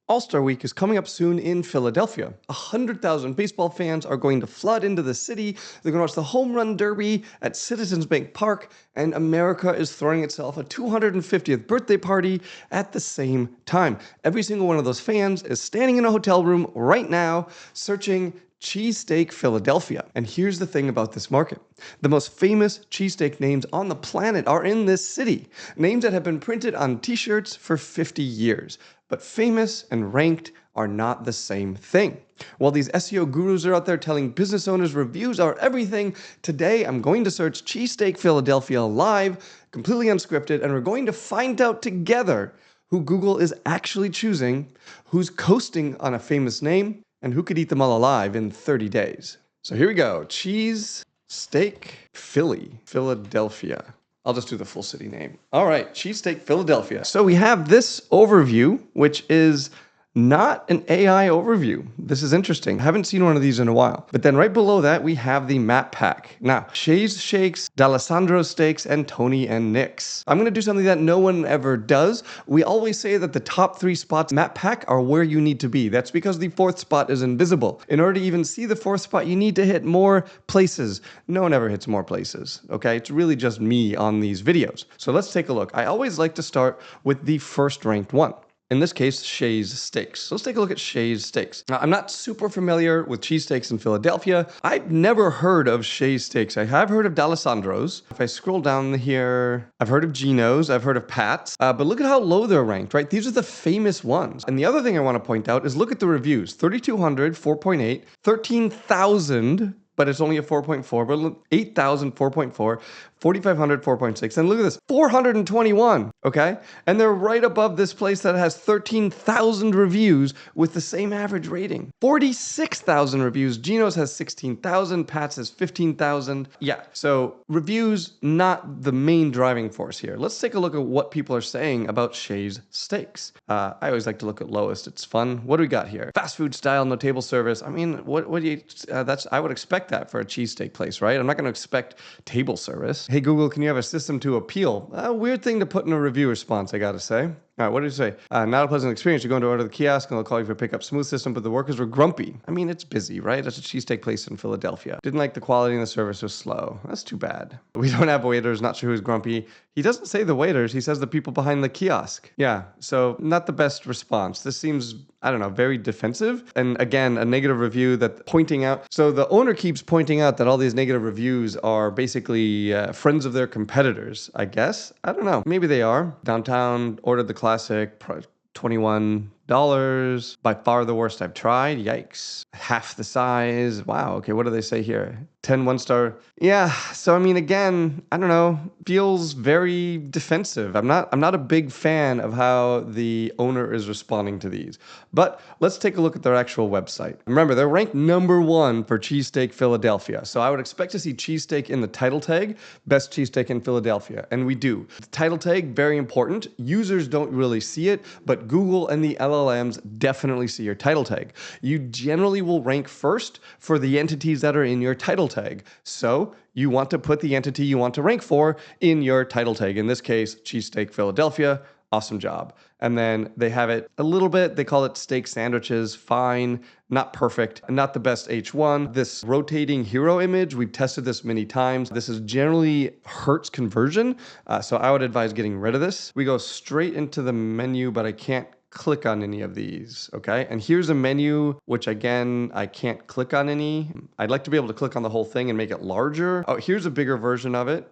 All-Star Week is coming up soon in Philadelphia. 100,000 baseball fans are going to flood into the city. They're going to watch the Home Run Derby at Citizens Bank Park, and America is throwing itself a 250th birthday party at the same time. Every single one of those fans is standing in a hotel room right now searching Cheesesteak Philadelphia. And here's the thing about this market. The most famous cheesesteak names on the planet are in this city. Names that have been printed on t-shirts for 50 years. But famous and ranked are not the same thing. While these SEO gurus are out there telling business owners reviews are everything, today I'm going to search Cheesesteak Philadelphia live, completely unscripted, and we're going to find out together who Google is actually choosing, who's coasting on a famous name, and who could eat them all alive in 30 days. So here we go. Cheesesteak Philadelphia. I'll just do the full city name. All right, Cheesesteak Philadelphia. So we have this overview, which is not an AI overview. This is interesting. I haven't seen one of these in a while. But then right below that, we have the map pack. Now, Shay's Shakes, Dalessandro Steaks, and Tony and Nick's. I'm going to do something that no one ever does. We always say that the top 3 spots map pack are where you need to be. That's because the 4th spot is invisible. In order to even see the 4th spot, you need to hit more places. No one ever hits more places, okay? It's really just me on these videos. So let's take a look. I always like to start with the first ranked one. In this case, Shay's Steaks. So let's take a look at Shay's Steaks. Now, I'm not super familiar with cheesesteaks in Philadelphia. I've never heard of Shay's Steaks. I have heard of Dalessandro's. If I scroll down here, I've heard of Geno's, I've heard of Pat's, but look at how low they're ranked, right? These are the famous ones. And the other thing I want to point out is look at the reviews. 3,200, 4.8, 13,000, but it's only a 4.4, but 8,000, 4.4, 4,500, 4.6, and look at this, 421, okay? And they're right above this place that has 13,000 reviews with the same average rating. 46,000 reviews, Geno's has 16,000, Pat's has 15,000. Yeah, so reviews, not the main driving force here. Let's take a look at what people are saying about Shay's Steaks. I always like to look at lowest, it's fun. What do we got here? Fast food style, no table service. I mean, what do you, I would expect that for a cheesesteak place, right? I'm not gonna expect table service. Hey Google, can you have a system to appeal? A weird thing to put in a review response, I gotta say. All right, what did it say? Not a pleasant experience. You're going to order the kiosk and they'll call you for pickup. Smooth system, but the workers were grumpy. I mean, it's busy, right? That's a cheesesteak place in Philadelphia. Didn't like the quality and the service was slow. That's too bad. We don't have waiters, not sure who's grumpy. He doesn't say the waiters, he says the people behind the kiosk. Yeah, so not the best response. This seems, I don't know, very defensive. And again, a negative review that pointing out. So the owner keeps pointing out that all these negative reviews are basically friends of their competitors, I guess. I don't know. Maybe they are. Downtown, ordered the classic, $21. By far the worst I've tried. Yikes. Half the size. Wow. Okay, what do they say here? 10 1-star. Yeah, so I mean, again, I don't know, feels very defensive. I'm not a big fan of how the owner is responding to these. But let's take a look at their actual website. Remember, they're ranked #1 for Cheesesteak Philadelphia. So I would expect to see cheesesteak in the title tag, best cheesesteak in Philadelphia. And we do. The title tag, very important. Users don't really see it, but Google and the LLMs definitely see your title tag. You generally will rank first for the entities that are in your title tag. So you want to put the entity you want to rank for in your title tag. In this case, Cheesesteak Philadelphia. Awesome job. And then they have it a little bit, they call it steak sandwiches, fine, not perfect, not the best H1. This rotating hero image, we've tested this many times. This is generally hurts conversion, so I would advise getting rid of this. We go straight into the menu, but I can't click on any of these, okay? And here's a menu, which again, I can't click on any. I'd like to be able to click on the whole thing and make it larger. Oh, here's a bigger version of it.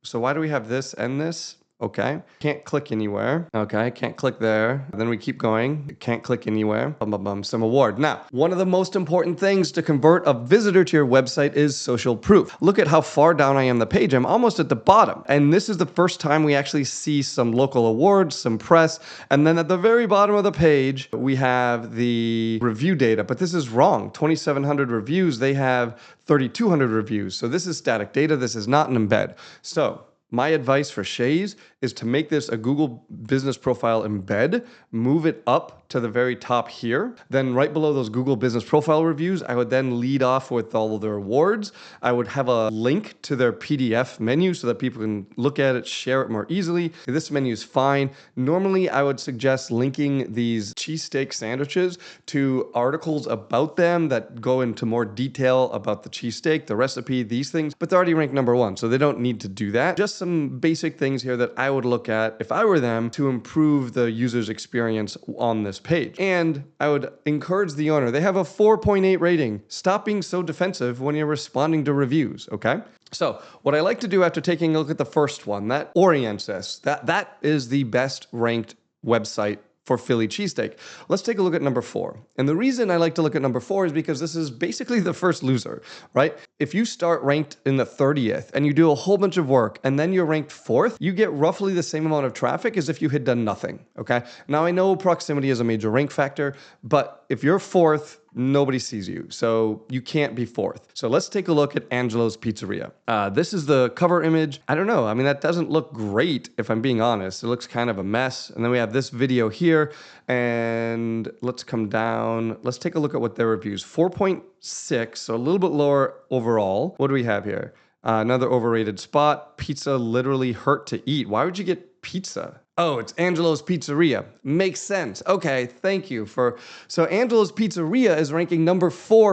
So why do we have this and this? Okay, can't click anywhere. Okay, can't click there. Then we keep going. Can't click anywhere. Some award. Now, one of the most important things to convert a visitor to your website is social proof. Look at how far down I am the page. I'm almost at the bottom. And this is the first time we actually see some local awards, some press. And then at the very bottom of the page, we have the review data. But this is wrong. 2,700 reviews. They have 3,200 reviews. So this is static data. This is not an embed. So My advice for Shay's is to make this a Google Business Profile embed, move it up to the very top here. Then right below those Google Business Profile reviews, I would then lead off with all of their awards. I would have a link to their PDF menu so that people can look at it, share it more easily. This menu is fine. Normally, I would suggest linking these cheesesteak sandwiches to articles about them that go into more detail about the cheesesteak, the recipe, these things, but they're already ranked #1, so they don't need to do that. Just some basic things here that I would look at if I were them to improve the user's experience on this page. And I would encourage the owner. They have a 4.8 rating. Stop being so defensive when you're responding to reviews, okay? So what I like to do after taking a look at the first one, that orients us, that is the best ranked website for Philly cheesesteak. Let's take a look at #4. And the reason I like to look at #4 is because this is basically the first loser, right? If you start ranked in the 30th and you do a whole bunch of work and then you're ranked 4th, you get roughly the same amount of traffic as if you had done nothing, okay? Now I know proximity is a major rank factor, but if you're 4th, nobody sees you, so you can't be 4th. So let's take a look at Angelo's Pizzeria. This is the cover image. I don't know. I mean, that doesn't look great, if I'm being honest. It looks kind of a mess. And then we have this video here, and let's come down. Let's take a look at what their reviews. 4.6, so a little bit lower overall. What do we have here? Another overrated spot. Pizza literally hurt to eat. Why would you get pizza? Oh, it's Angelo's Pizzeria. Makes sense. Okay, thank you for... So Angelo's Pizzeria is ranking #4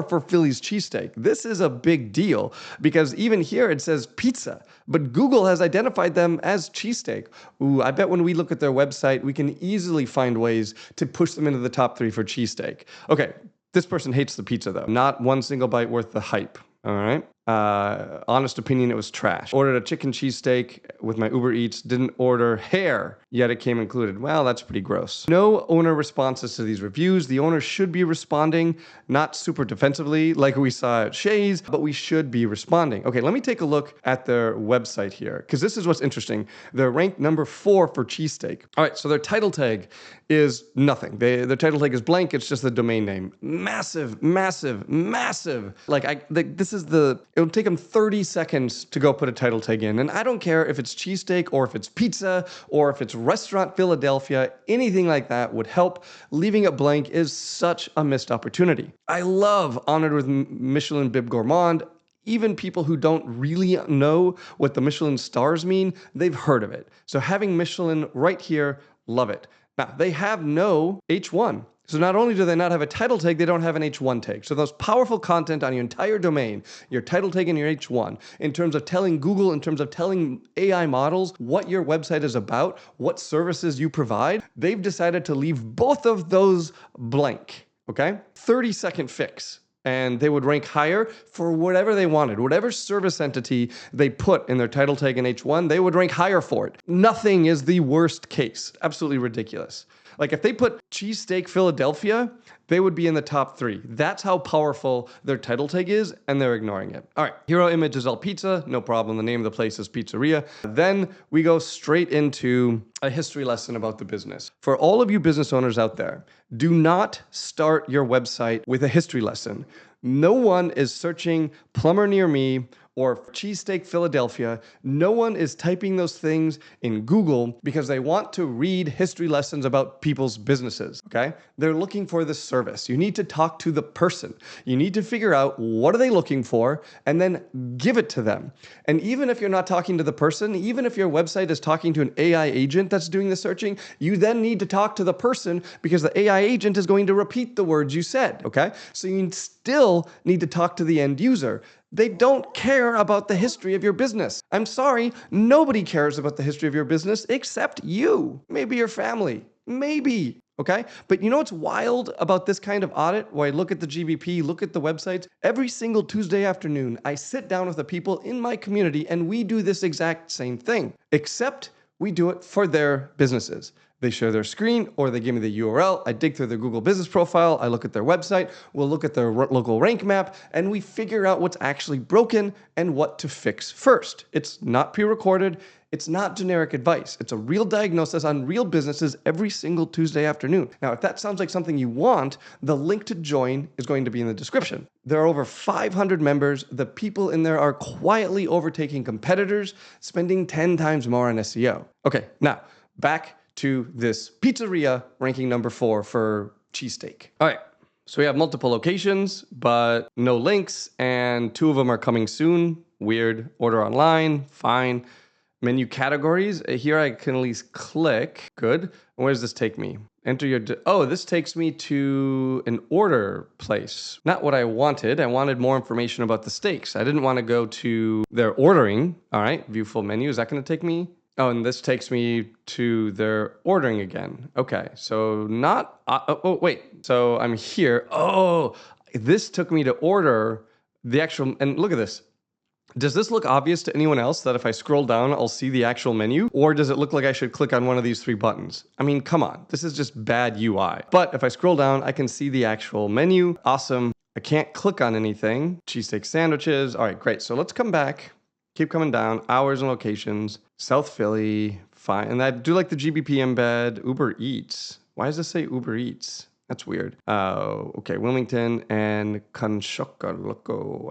for Philly's cheesesteak. This is a big deal because even here it says pizza, but Google has identified them as cheesesteak. Ooh, I bet when we look at their website, we can easily find ways to push them into the top 3 for cheesesteak. Okay, this person hates the pizza though. Not one single bite worth the hype. All right. Honest opinion, it was trash. Ordered a chicken cheesesteak with my Uber Eats, didn't order hair, yet it came included. Well, that's pretty gross. No owner responses to these reviews. The owner should be responding, not super defensively like we saw at Shay's, but we should be responding. Okay, let me take a look at their website here, because this is what's interesting. They're ranked #4 for cheesesteak. All right, so their title tag is nothing. Their title tag is blank. It's just the domain name. Massive, massive, massive. It'll take them 30 seconds to go put a title tag in. And I don't care if it's cheesesteak or if it's pizza or if it's Restaurant Philadelphia, anything like that would help. Leaving it blank is such a missed opportunity. I love Honored with Michelin Bib Gourmand. Even people who don't really know what the Michelin stars mean, they've heard of it. So having Michelin right here, love it. Now, they have no H1. So not only do they not have a title tag, they don't have an H1 tag. So those powerful content on your entire domain, your title tag and your H1, in terms of telling Google, in terms of telling AI models what your website is about, what services you provide, they've decided to leave both of those blank, okay? 30-second fix. And they would rank higher for whatever they wanted. Whatever service entity they put in their title tag in H1, they would rank higher for it. Nothing is the worst case. Absolutely ridiculous. Like if they put cheesesteak Philadelphia, they would be in the top 3. That's how powerful their title tag is, and they're ignoring it. All right, hero image is El Pizza, no problem. The name of the place is Pizzeria. Then we go straight into a history lesson about the business. For all of you business owners out there, do not start your website with a history lesson. No one is searching plumber near me or cheesesteak Philadelphia. No one is typing those things in Google because they want to read history lessons about people's businesses, okay? They're looking for the service. You need to talk to the person. You need to figure out what are they looking for and then give it to them. And even if you're not talking to the person, even if your website is talking to an AI agent that's doing the searching, you then need to talk to the person because the AI agent is going to repeat the words you said, okay? So you still need to talk to the end user. They don't care about the history of your business. I'm sorry, nobody cares about the history of your business except you. Maybe your family. Maybe. Okay? But you know what's wild about this kind of audit where I look at the GBP, look at the websites? Every single Tuesday afternoon, I sit down with the people in my community and we do this exact same thing, except we do it for their businesses. They share their screen or they give me the URL. I dig through their Google business profile. I look at their website. We'll look at their local rank map and we figure out what's actually broken and what to fix first. It's not pre-recorded. It's not generic advice. It's a real diagnosis on real businesses every single Tuesday afternoon. Now, if that sounds like something you want, the link to join is going to be in the description. There are over 500 members. The people in there are quietly overtaking competitors, spending 10 times more on SEO. Okay, now back to this pizzeria ranking number 4 for cheesesteak. All right. So we have multiple locations, but no links, and 2 of them are coming soon. Weird. Order online. Fine. Menu categories. Here I can at least click. Good. Where does this take me? Enter your... Oh, this takes me to an order place. Not what I wanted. I wanted more information about the steaks. I didn't want to go to their ordering. All right. View full menu. Is that going to take me? Oh, and this takes me to their ordering again. Okay, so not... oh, wait. So I'm here. Oh, this took me to order the actual... And look at this. Does this look obvious to anyone else that if I scroll down, I'll see the actual menu? Or does it look like I should click on one of these 3 buttons? I mean, come on. This is just bad UI. But if I scroll down, I can see the actual menu. Awesome. I can't click on anything. Cheesesteak sandwiches. All right, great. So let's come back. Keep coming down. Hours and locations. South Philly. Fine. And I do like the GBP embed. Uber Eats. Why does this say Uber Eats? That's weird. Okay. Wilmington and Conshohoco.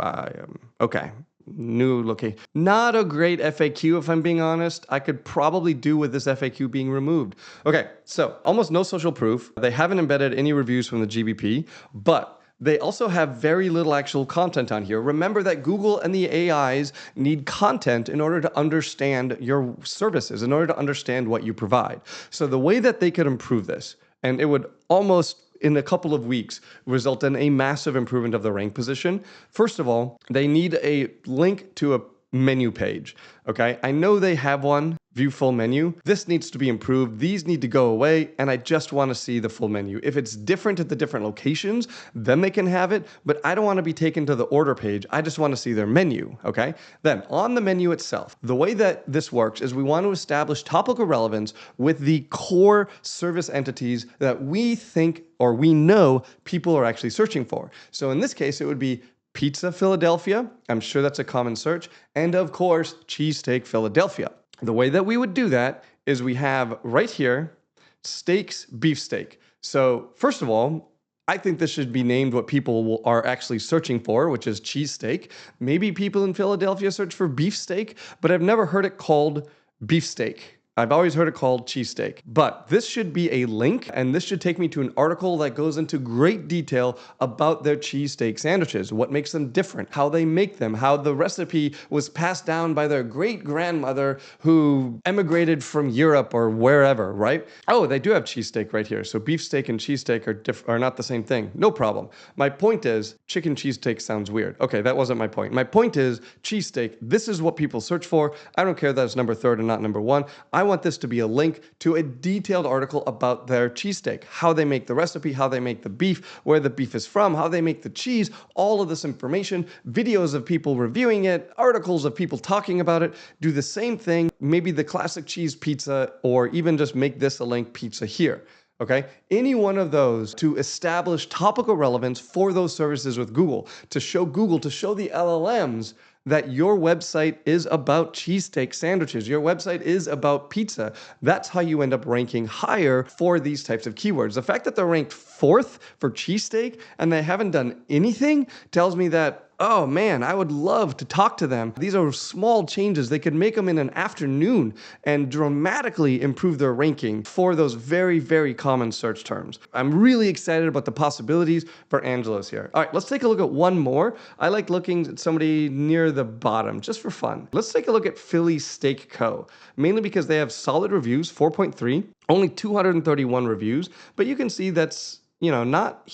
Okay. New location. Not a great FAQ, if I'm being honest. I could probably do with this FAQ being removed. Okay. So almost no social proof. They haven't embedded any reviews from the GBP, but they also have very little actual content on here. Remember that Google and the AIs need content in order to understand your services, in order to understand what you provide. So the way that they could improve this, and it would almost in a couple of weeks result in a massive improvement of the rank position. First of all, they need a link to a menu page. Okay, I know they have one, view full menu. This needs to be improved. These need to go away, and I just want to see the full menu. If it's different at the different locations, then they can have it, but I don't want to be taken to the order page. I just want to see their menu, okay? Then on the menu itself, the way that this works is we want to establish topical relevance with the core service entities that we think or we know people are actually searching for. So in this case, it would be Pizza Philadelphia, I'm sure that's a common search, and of course, cheesesteak Philadelphia. The way that we would do that is we have right here, steaks, beefsteak. So first of all, I think this should be named what people are actually searching for, which is cheesesteak. Maybe people in Philadelphia search for beefsteak, but I've never heard it called beefsteak. I've always heard it called cheesesteak, but this should be a link, and this should take me to an article that goes into great detail about their cheesesteak sandwiches, what makes them different, how they make them, how the recipe was passed down by their great-grandmother who emigrated from Europe or wherever, right? Oh, they do have cheesesteak right here, so beefsteak and cheesesteak are not the same thing. No problem. My point is, chicken cheesesteak sounds weird. Okay, that wasn't my point. My point is, cheesesteak, this is what people search for. I don't care that it's number 3 and not number 1. I want this to be a link to a detailed article about their cheesesteak, how they make the recipe, how they make the beef, where the beef is from, how they make the cheese, all of this information, videos of people reviewing it, articles of people talking about it. Do the same thing, maybe the classic cheese pizza, or even just make this a link pizza here. Okay, any one of those to establish topical relevance for those services with Google, to show the LLMs that your website is about cheesesteak sandwiches. Your website is about pizza. That's how you end up ranking higher for these types of keywords. The fact that they're ranked 4th for cheesesteak and they haven't done anything tells me that, oh man, I would love to talk to them. These are small changes. They could make them in an afternoon and dramatically improve their ranking for those very, very common search terms. I'm really excited about the possibilities for Angelo's here. All right, let's take a look at one more. I like looking at somebody near the bottom just for fun. Let's take a look at Philly Steak Co. Mainly because they have solid reviews, 4.3, only 231 reviews, but you can see that's not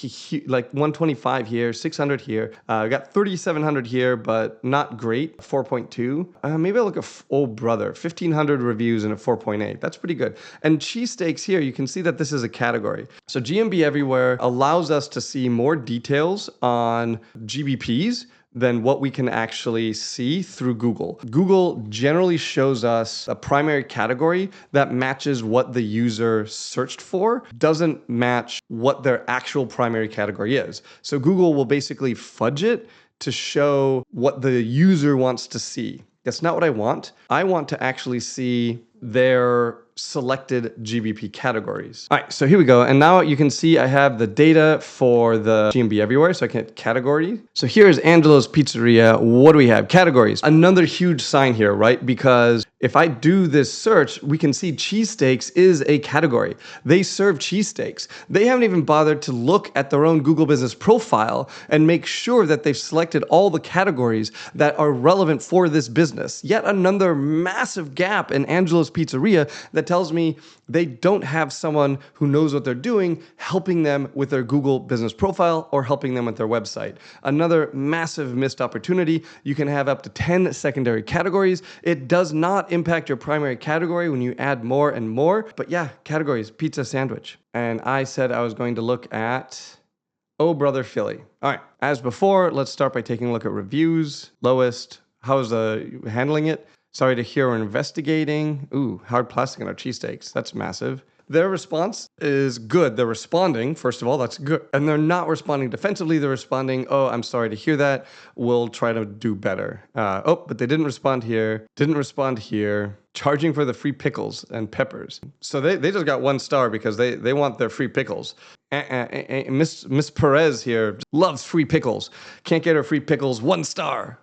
like 125 here, 600 here. We got 3,700 here, but not great. 4.2. Maybe I'll look at Old Brother. 1,500 reviews and a 4.8. That's pretty good. And cheesesteaks here, you can see that this is a category. So GMB Everywhere allows us to see more details on GBPs than what we can actually see through Google. Google generally shows us a primary category that matches what the user searched for, doesn't match what their actual primary category is. So Google will basically fudge it to show what the user wants to see. That's not what I want. I want to actually see their selected GBP categories. All right, so here we go. And now you can see I have the data for the GMB everywhere, so I can hit category. So here's Angelo's Pizzeria. What do we have? Categories. Another huge sign here, right? Because if I do this search, we can see cheesesteaks is a category. They serve cheesesteaks. They haven't even bothered to look at their own Google Business profile and make sure that they've selected all the categories that are relevant for this business. Yet another massive gap in Angelo's Pizzeria that tells me they don't have someone who knows what they're doing helping them with their Google Business profile or helping them with their website. Another massive missed opportunity. You can have up to 10 secondary categories. It does not impact your primary category when you add more and more. But yeah, categories, pizza sandwich. And I said I was going to look at Oh Brother Philly. All right, as before, let's start by taking a look at reviews. Lowest, how's handling it? Sorry to hear we're investigating. Ooh, hard plastic in our cheesesteaks. That's massive. Their response is good. They're responding, first of all, that's good. And they're not responding defensively. They're responding, oh, I'm sorry to hear that. We'll try to do better. But they didn't respond here. Didn't respond here. Charging for the free pickles and peppers. So they just got 1 star because they want their free pickles. Miss Perez here loves free pickles. Can't get her free pickles, 1 star.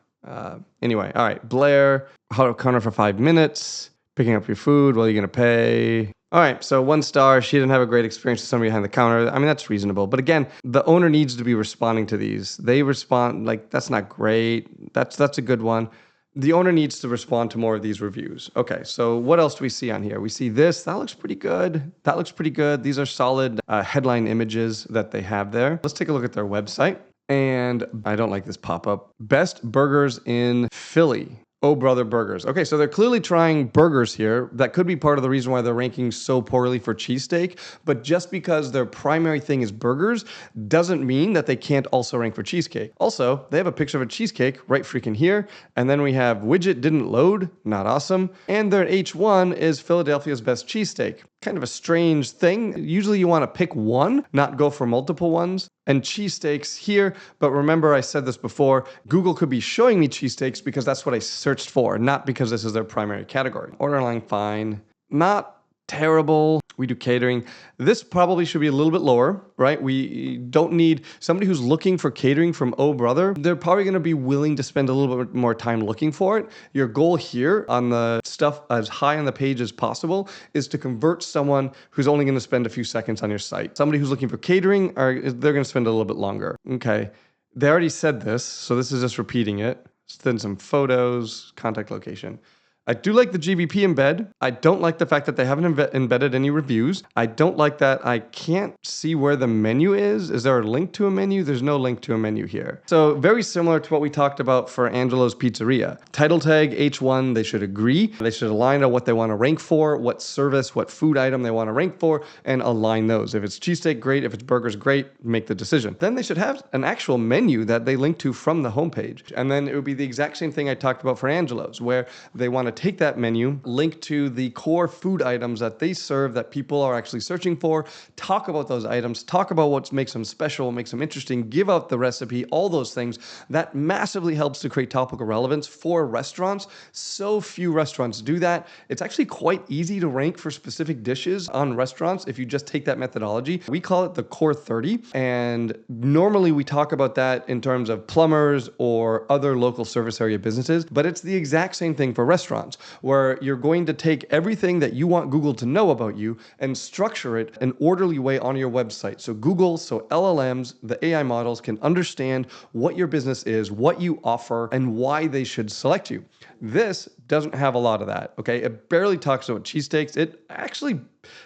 Anyway, all right. Blair, counter for 5 minutes. Picking up your food, what are you going to pay? All right, so 1 star. She didn't have a great experience with somebody behind the counter. I mean, that's reasonable. But again, the owner needs to be responding to these. They respond like, that's not great. That's a good one. The owner needs to respond to more of these reviews. Okay, so what else do we see on here? We see this. That looks pretty good. That looks pretty good. These are solid headline images that they have there. Let's take a look at their website. And I don't like this pop-up. Best burgers in Philly. Oh Brother Burgers. Okay, so they're clearly trying burgers here. That could be part of the reason why they're ranking so poorly for cheesesteak. But just because their primary thing is burgers doesn't mean that they can't also rank for cheesecake. Also, they have a picture of a cheesecake right freaking here. And then we have widget didn't load, not awesome. And their H1 is Philadelphia's best cheesesteak. Kind of a strange thing. Usually you want to pick one, not go for multiple ones. And cheesesteaks here, but remember I said this before, Google could be showing me cheesesteaks because that's what I searched for, not because this is their primary category. Order line, fine. Not terrible. We do catering. This probably should be a little bit lower, right? We don't need somebody who's looking for catering from Oh Brother. They're probably going to be willing to spend a little bit more time looking for it. Your goal here on the stuff as high on the page as possible is to convert someone who's only going to spend a few seconds on your site. Somebody who's looking for catering, they're going to spend a little bit longer. Okay. They already said this, so this is just repeating it. Then some photos, contact location. I do like the GBP embed. I don't like the fact that they haven't embedded any reviews. I don't like that I can't see where the menu is. Is there a link to a menu? There's no link to a menu here. So very similar to what we talked about for Angelo's Pizzeria. Title tag H1, they should agree. They should align on what they want to rank for, what service, what food item they want to rank for, and align those. If it's cheesesteak, great. If it's burgers, great. Make the decision. Then they should have an actual menu that they link to from the homepage. And then it would be the exact same thing I talked about for Angelo's, where they want to take that menu, link to the core food items that they serve that people are actually searching for, talk about those items, talk about what makes them special, what makes them interesting, give out the recipe, all those things. That massively helps to create topical relevance for restaurants. So few restaurants do that. It's actually quite easy to rank for specific dishes on restaurants if you just take that methodology. We call it the core 30, and normally we talk about that in terms of plumbers or other local service area businesses, but it's the exact same thing for restaurants, where you're going to take everything that you want Google to know about you and structure it an orderly way on your website. So Google, so LLMs, the AI models can understand what your business is, what you offer, and why they should select you. This doesn't have a lot of that, okay? It barely talks about cheesesteaks. It actually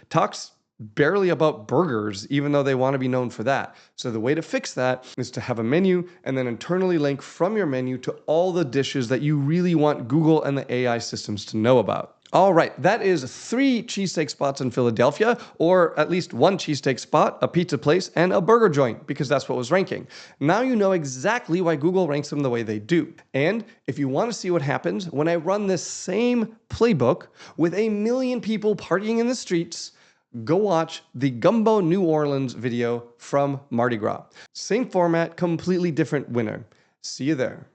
talks barely about burgers, even though they want to be known for that. So the way to fix that is to have a menu and then internally link from your menu to all the dishes that you really want Google and the AI systems to know about. All right, that is 3 cheesesteak spots in Philadelphia, or at least 1 cheesesteak spot, a pizza place, and a burger joint, because that's what was ranking. Now you know exactly why Google ranks them the way they do. And if you want to see what happens when I run this same playbook with 1 million people partying in the streets, go watch the Gumbo New Orleans video from Mardi Gras. Same format, completely different winner. See you there.